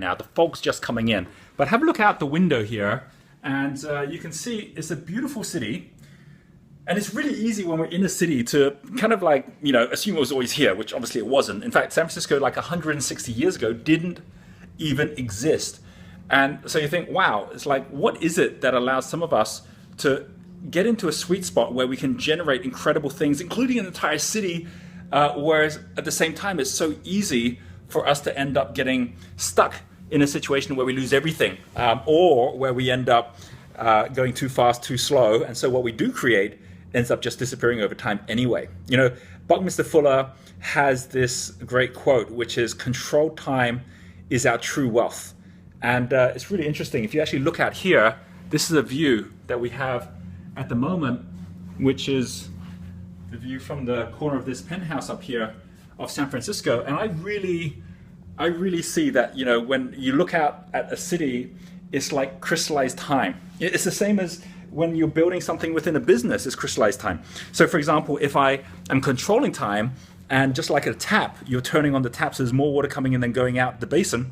now. The fog's just coming in. But have a look out the window here, and you can see it's a beautiful city. And it's really easy when we're in a city to kind of like, assume it was always here, which obviously it wasn't. In fact, San Francisco, like 160 years ago, didn't even exist. And so you think, wow, it's like, what is it that allows some of us to get into a sweet spot where we can generate incredible things, including an entire city, whereas at the same time, it's so easy for us to end up getting stuck in a situation where we lose everything, or where we end up going too fast, too slow. And so what we do create ends up just disappearing over time anyway. Buckminster Fuller has this great quote, which is, "Controlled time is our true wealth." And it's really interesting. If you actually look out here, this is a view that we have at the moment, which is the view from the corner of this penthouse up here of San Francisco. And I really see that, when you look out at a city, it's like crystallized time. It's the same as when you're building something within a business, it's crystallized time. So for example, if I am controlling time, and just like a tap, you're turning on the tap, so there's more water coming in than going out the basin,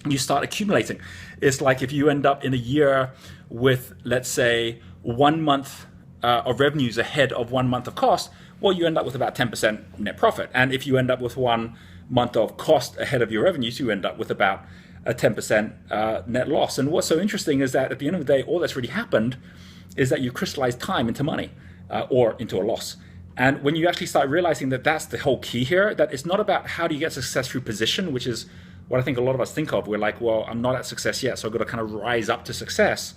you start accumulating. It's like if you end up in a year with, let's say, 1 month of revenues ahead of 1 month of cost, well, you end up with about 10% net profit. And if you end up with 1 month of cost ahead of your revenues, you end up with about a 10% net loss. And what's so interesting is that at the end of the day, all that's really happened is that you crystallize time into money, or into a loss. And when you actually start realizing that that's the whole key here, that it's not about how do you get success through position, which is what I think a lot of us think of. We're like, well, I'm not at success yet, so I've got to kind of rise up to success,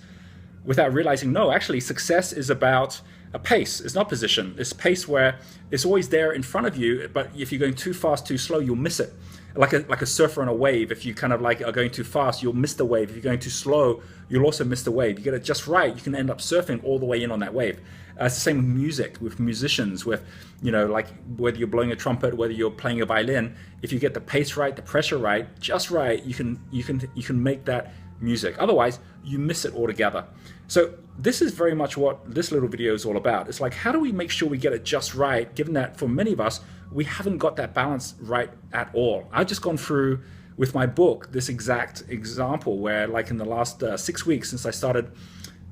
without realizing, no, actually success is about a pace. It's not position. It's pace where it's always there in front of you, but if you're going too fast, too slow, you'll miss it. Like a surfer on a wave. If you kind of like are going too fast, you'll miss the wave. If you're going too slow, you'll also miss the wave. You get it just right, you can end up surfing all the way in on that wave. It's the same with music, with musicians, with, like whether you're blowing a trumpet, whether you're playing a violin. If you get the pace right, the pressure right, just right, you can make that music. Otherwise, you miss it altogether. So this is very much what this little video is all about. It's like, how do we make sure we get it just right, given that for many of us, we haven't got that balance right at all. I've just gone through with my book this exact example where, like, in the last 6 weeks since I started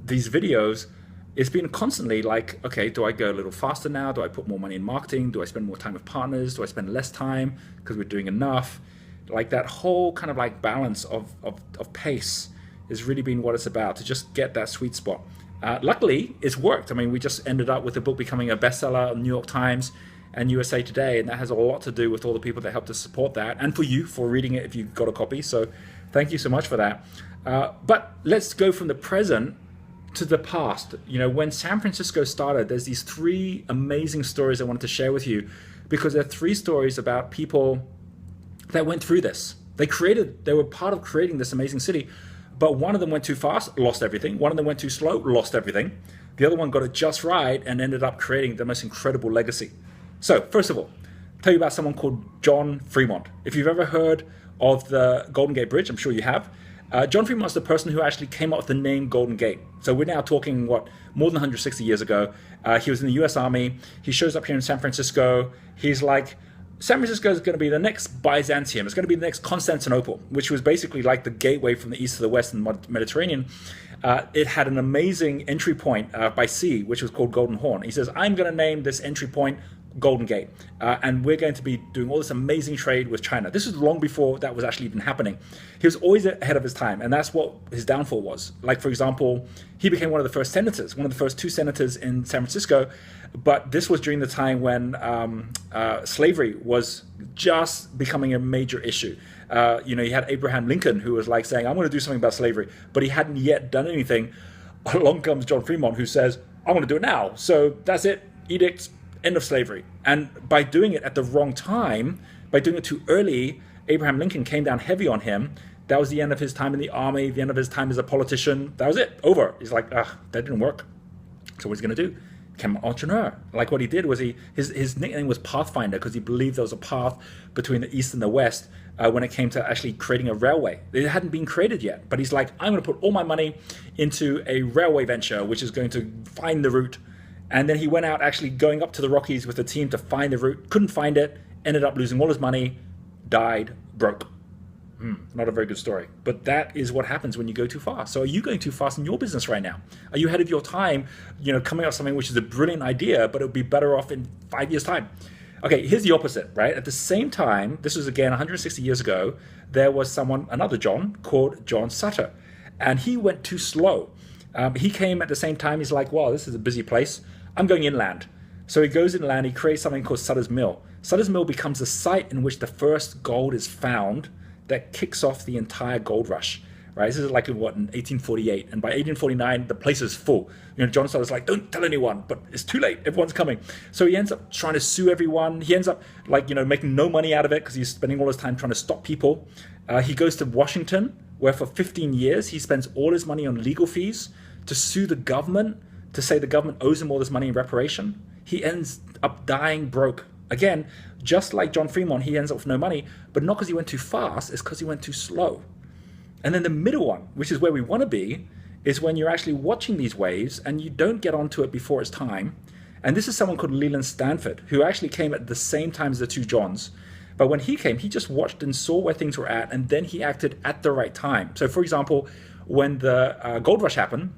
these videos, it's been constantly like, okay, do I go a little faster now? Do I put more money in marketing? Do I spend more time with partners? Do I spend less time because we're doing enough? Like that whole kind of like balance of pace has really been what it's about, to just get that sweet spot. Luckily, it's worked. I mean, we just ended up with the book becoming a bestseller on New York Times and USA Today, and that has a lot to do with all the people that helped us support that, and for you for reading it if you got a copy. So thank you so much for that. But let's go from the present to the past. When San Francisco started, there's these 3 amazing stories I wanted to share with you, because they're 3 stories about people that went through this. They were part of creating this amazing city, but one of them went too fast, lost everything. One of them went too slow, lost everything. The other one got it just right and ended up creating the most incredible legacy. So first of all, I'll tell you about someone called John Fremont. If you've ever heard of the Golden Gate Bridge, I'm sure you have. John Fremont is the person who actually came up with the name Golden Gate. So we're now talking, more than 160 years ago. He was in the US Army. He shows up here in San Francisco. He's like, San Francisco is going to be the next Byzantium. It's going to be the next Constantinople, which was basically like the gateway from the east to the west in the Mediterranean. It had an amazing entry point by sea, which was called Golden Horn. He says, I'm going to name this entry point Golden Gate, and we're going to be doing all this amazing trade with China. This was long before that was actually even happening. He was always ahead of his time, and that's what his downfall was. Like, for example, he became one of the first senators, one of the first 2 senators in San Francisco, but this was during the time when slavery was just becoming a major issue. You had Abraham Lincoln, who was like saying, I'm going to do something about slavery, but he hadn't yet done anything. Along comes John Fremont, who says, I want to do it now. So that's it, edict, end of slavery. And by doing it at the wrong time, by doing it too early, Abraham Lincoln came down heavy on him. That was the end of his time in the army, the end of his time as a politician. That was it, over. He's like, that didn't work. So what's he going to do? Became an entrepreneur. Like, what he did was his nickname was Pathfinder, because he believed there was a path between the east and the west when it came to actually creating a railway. It hadn't been created yet, but he's like, I'm going to put all my money into a railway venture, which is going to find the route. And then he went out actually going up to the Rockies with a team to find the route, couldn't find it, ended up losing all his money, died broke. Not a very good story. But that is what happens when you go too fast. So are you going too fast in your business right now? Are you ahead of your time, coming up with something which is a brilliant idea, but it would be better off in 5 years' time? Okay, here's the opposite, right? At the same time, this was again 160 years ago, there was another John, called John Sutter. And he went too slow. He came at the same time. He's like, wow, this is a busy place. I'm going inland. So he goes inland. He creates something called Sutter's Mill. Sutter's Mill becomes the site in which the first gold is found that kicks off the entire gold rush. Right? This is like in 1848. And by 1849, the place is full. John Sutter's like, don't tell anyone, but it's too late. Everyone's coming. So he ends up trying to sue everyone. He ends up making no money out of it because he's spending all his time trying to stop people. He goes to Washington, where for 15 years, he spends all his money on legal fees to sue the government, to say the government owes him all this money in reparation. He ends up dying broke. Again, just like John Fremont, he ends up with no money, but not because he went too fast, it's because he went too slow. And then the middle one, which is where we want to be, is when you're actually watching these waves and you don't get onto it before it's time. And this is someone called Leland Stanford, who actually came at the same time as the two Johns. But when he came, he just watched and saw where things were at, and then he acted at the right time. So for example, when the gold rush happened,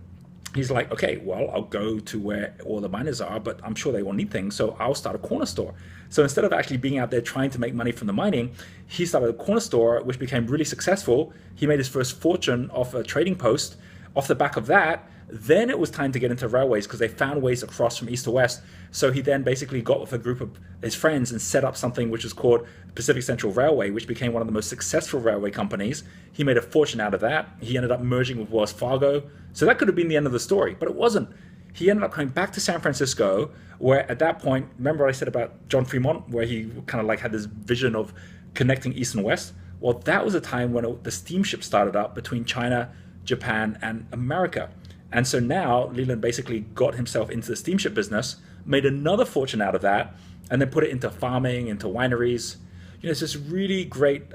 he's like, okay, well, I'll go to where all the miners are, but I'm sure they will need things, so I'll start a corner store. So instead of actually being out there trying to make money from the mining, he started a corner store, which became really successful. He made his first fortune off a trading post. Off the back of that, then it was time to get into railways because they found ways across from east to west. So he then basically got with a group of his friends and set up something which was called Pacific Central Railway, which became one of the most successful railway companies. He made a fortune out of that. He ended up merging with Wells Fargo. So that could have been the end of the story, but it wasn't. He ended up coming back to San Francisco, where at that point, remember I said about John Fremont, where he kind of had this vision of connecting east and west? Well, that was a time when the steamship started up between China, Japan, and America. And so now Leland basically got himself into the steamship business, made another fortune out of that, and then put it into farming, into wineries. It's this really great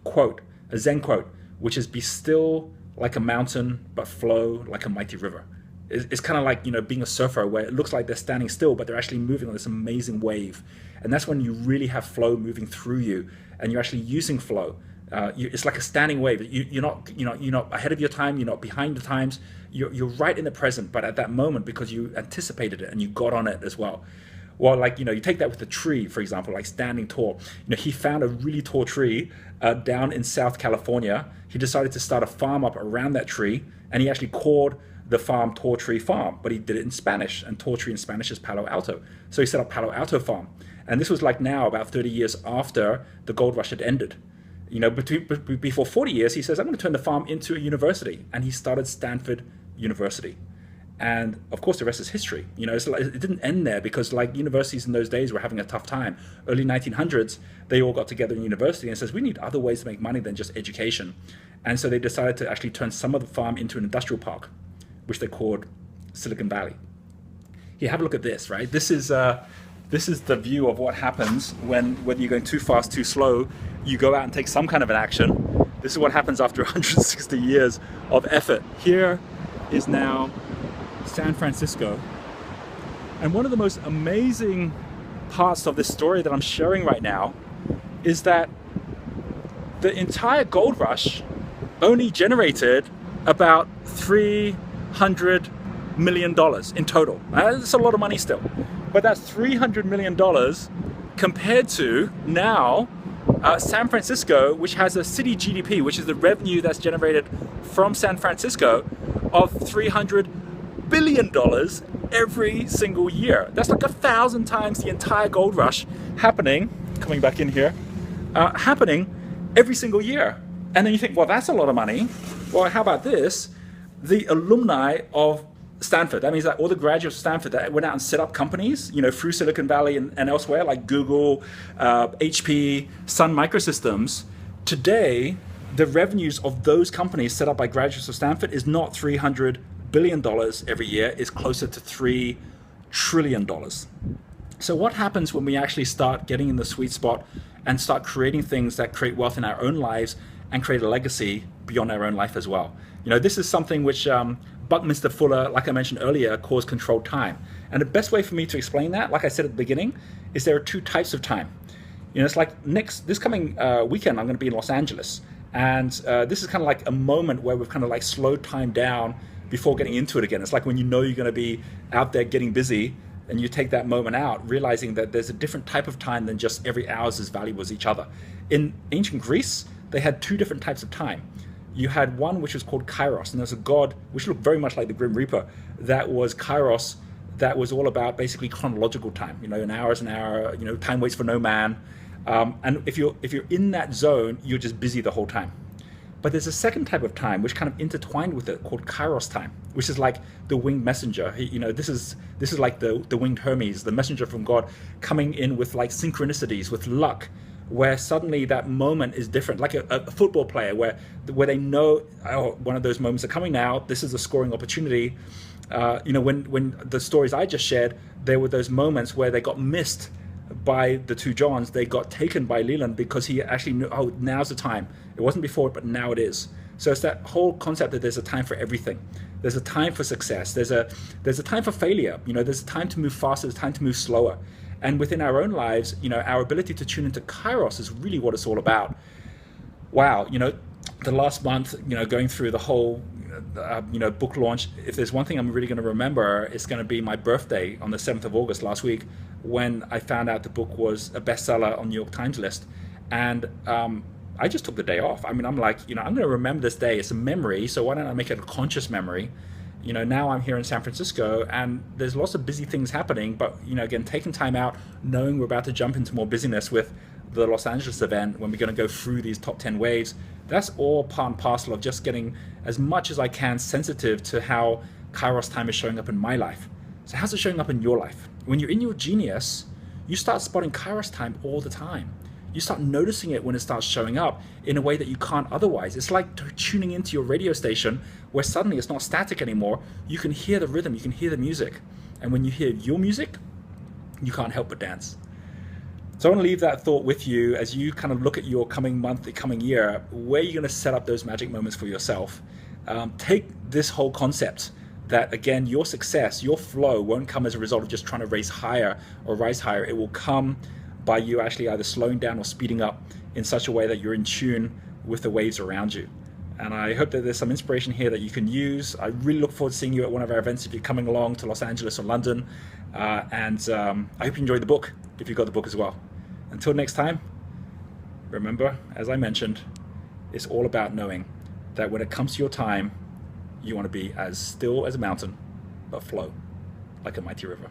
quote, a Zen quote, which is, be still like a mountain, but flow like a mighty river. It's kind of like, being a surfer where it looks like they're standing still, but they're actually moving on this amazing wave. And that's when you really have flow moving through you, and you're actually using flow. It's like a standing wave. You're not ahead of your time. You're not behind the times. You're right in the present, but at that moment, because you anticipated it and you got on it as well. Well, you take that with a tree, for example, like standing tall. He found a really tall tree down in South California. He decided to start a farm up around that tree, and he actually called the farm Tall Tree Farm, but he did it in Spanish, and tall tree in Spanish is Palo Alto. So he set up Palo Alto Farm. And this was now about 30 years after the gold rush had ended. Before 40 years, he says, I'm going to turn the farm into a university. And he started Stanford University. And of course, the rest is history. It didn't end there because universities in those days were having a tough time. Early 1900s, they all got together in university and says, we need other ways to make money than just education. And so they decided to actually turn some of the farm into an industrial park, which they called Silicon Valley. Here, have a look at this, right? This is the view of what happens whether you're going too fast, too slow, you go out and take some kind of an action. This is what happens after 160 years of effort. Here is now San Francisco. And one of the most amazing parts of this story that I'm sharing right now is that the entire gold rush only generated about $300 million in total. That's a lot of money still. But that's $300 million compared to now San Francisco, which has a city GDP, which is the revenue that's generated from San Francisco, of $300 billion every single year. That's like 1,000 times the entire gold rush happening, coming back in here, happening every single year. And then you think, well, that's a lot of money. Well, how about this? The alumni of Stanford, that means that all the graduates of Stanford that went out and set up companies, through Silicon Valley and elsewhere, like Google, HP, Sun Microsystems. Today, the revenues of those companies set up by graduates of Stanford is not $300 billion every year, it's closer to $3 trillion. So what happens when we actually start getting in the sweet spot and start creating things that create wealth in our own lives and create a legacy beyond our own life as well? This is something which Buckminster Fuller, like I mentioned earlier, calls controlled time. And the best way for me to explain that, like I said at the beginning, is there are two types of time. It's like this coming weekend, I'm going to be in Los Angeles. And this is kind of like a moment where we've kind of like slowed time down before getting into it again. It's like when you know you're going to be out there getting busy, and you take that moment out, realizing that there's a different type of time than just every hour is as valuable as each other. In ancient Greece, they had two different types of time. You had one which was called Kairos, and there's a god which looked very much like the Grim Reaper. That was Kairos, that was all about basically chronological time. You know, an hour is an hour. You know, time waits for no man. And if you're in that zone, you're just busy the whole time. But there's a second type of time which kind of intertwined with it called Kairos time, which is like the winged messenger. You know, this is like the winged Hermes, the messenger from God, coming in with like synchronicities, with luck, where suddenly that moment is different, like a football player where they know, oh, one of those moments are coming now. This is a scoring opportunity. You know, when the stories I just shared, there were those moments where they got missed by the two Johns. They got taken by Leland because he actually knew, oh, now's the time. It wasn't before, but now it is. So it's that whole concept that there's a time for everything. There's a time for success. There's a time for failure. You know, there's a time to move faster. There's time to move slower. And within our own lives, you know, our ability to tune into Kairos is really what it's all about. Wow, you know, the last month, you know, going through the whole, you know, book launch, if there's one thing I'm really going to remember, it's going to be my birthday on the 7th of August last week, when I found out the book was a bestseller on the York Times list. And I just took the day off. I mean, I'm like, you know, I'm going to remember this day. It's a memory, so why don't I make it a conscious memory? You know, now I'm here in San Francisco, and there's lots of busy things happening, but, you know, again, taking time out, knowing we're about to jump into more busyness with the Los Angeles event, when we're going to go through these top 10 waves, that's all part and parcel of just getting as much as I can sensitive to how Kairos time is showing up in my life. So how's it showing up in your life? When you're in your genius, you start spotting Kairos time all the time. You start noticing it when it starts showing up in a way that you can't otherwise. It's like tuning into your radio station, where suddenly it's not static anymore. You can hear the rhythm, you can hear the music. And when you hear your music, you can't help but dance. So I want to leave that thought with you as you kind of look at your coming month, the coming year, where you're going to set up those magic moments for yourself. Take this whole concept that, again, your success, your flow won't come as a result of just trying to race higher or rise higher. It will come by you actually either slowing down or speeding up in such a way that you're in tune with the waves around you. And I hope that there's some inspiration here that you can use. I really look forward to seeing you at one of our events if you're coming along to Los Angeles or London. I hope you enjoyed the book, if you got the book as well. Until next time, remember, as I mentioned, it's all about knowing that when it comes to your time, you want to be as still as a mountain, but flow like a mighty river.